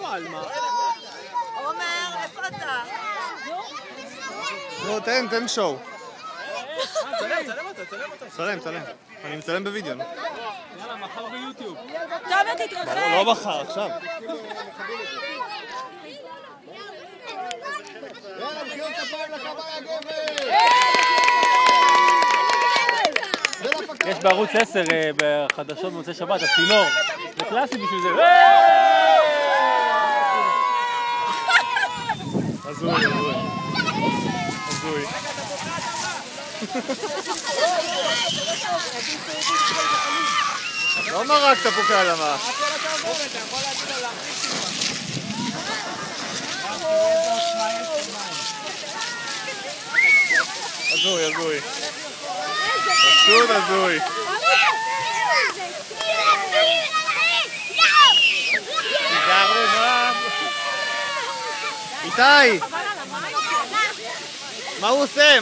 על מה? עומר, איפה אתה? נו, תן שואו. צלם אותה. צלם. אני מצלם בווידאו. יאללה, מחר ביוטיוב. תומר, תתרחק. לא מחר, עכשיו. יש בערוץ 10 בחדשות במוצאי שבת, הצינור. זה קלאסי בשביל זה. הזוי. לא מרקת פה כאלמה. הזוי. פשוט הזוי. איתי! מה הוא עושה?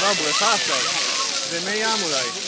לא, בריכה עכשיו. זה מי ים אולי.